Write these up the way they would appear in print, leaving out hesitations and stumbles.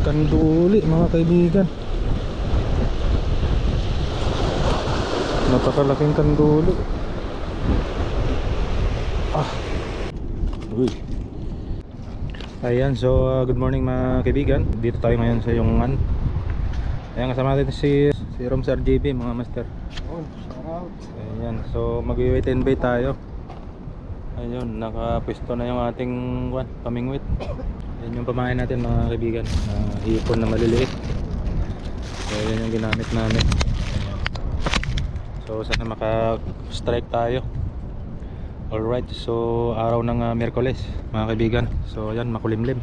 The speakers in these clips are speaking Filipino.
Kanduli mga kaibigan. Napakalaking kanduli. Uy. Ayan, so good morning mga kaibigan. Dito tayo ngayon sa Yungan. Ayan, kasama natin si Romsar JB mga master. Ayan, so mag-wait and bait tayo. Ayun, nakapwesto na yung ating pamingwit. Yan yung pamain natin mga kaibigan, hipon na maliliit. So yan yung ginamit namin. So sana maka-strike tayo. Alright, so araw ng Miyerkules mga kaibigan. So yan, makulimlim.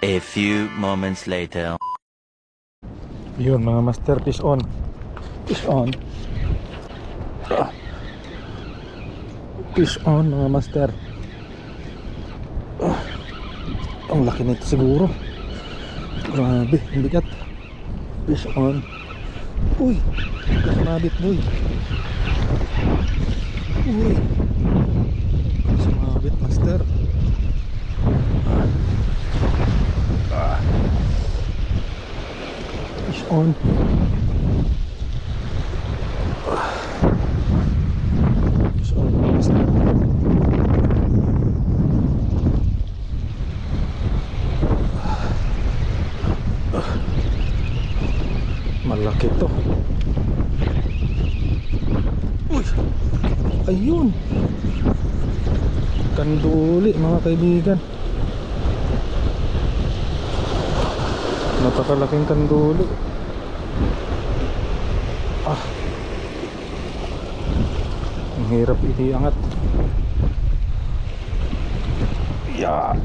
A few moments later. Yun mga master, fish on. Fish on. Fish on mga master. Ang laki nito siguro. Grabe, ang bigat. Fish on. Uy, sumabit boy. Uy, sumabit master. Fish on. Fish on master. Malaki to. Uy, ayun, kanduli mga kaibigan. Napakalaking kanduli. Ang hirap iangat. Yeah.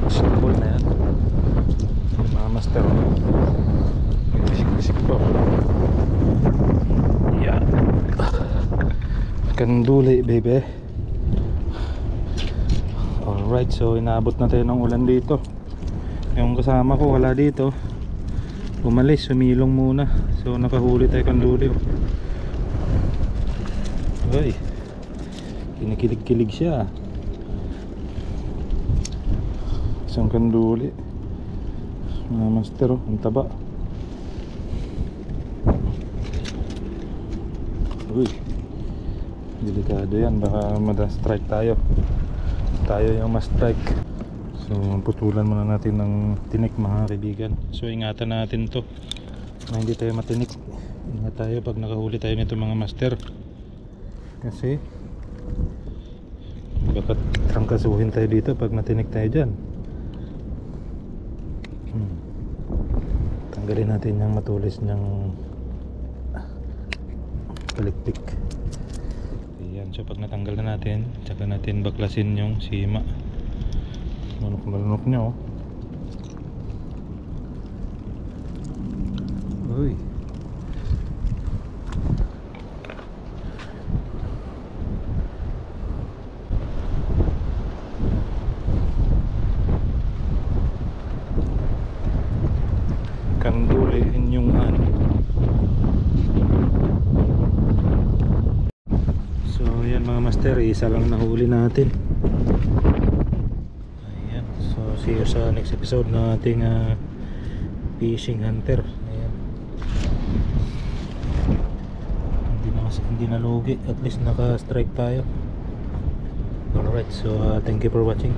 Simple na yan mga master. Bisik-bisik pa. Yeah. Kanduli baby. Alright, so inaabot na tayo ng ulan dito. Yung kasama ko wala dito, umalis, sumilong muna. So nakahuli tayo kanduli. Ay, kinikilig-kilig siya. Isang kanduli mga master, ang taba. Uy, delikado yan, baka mada-strike tayo. Tayo yung ma-strike. So putulan muna natin ng tinik mga kaibigan. So ingatan natin to na hindi tayo matinik. Ingat tayo pag nakahuli tayo nito mga master, kasi baka trangkasuhin tayo dito pag natinik tayo dyan. Tanggalin natin yung matulis niyang palikpik. Ayan, so pag natanggal na natin, tsaka natin baklasin yung sima. Malunok niya oh. Uy, master, isa lang nahuli natin. Ayan, so see you sa next episode ng ating fishing hunter. Ayan, hindi na lugi, at least naka strike tayo. Alright, so thank you for watching.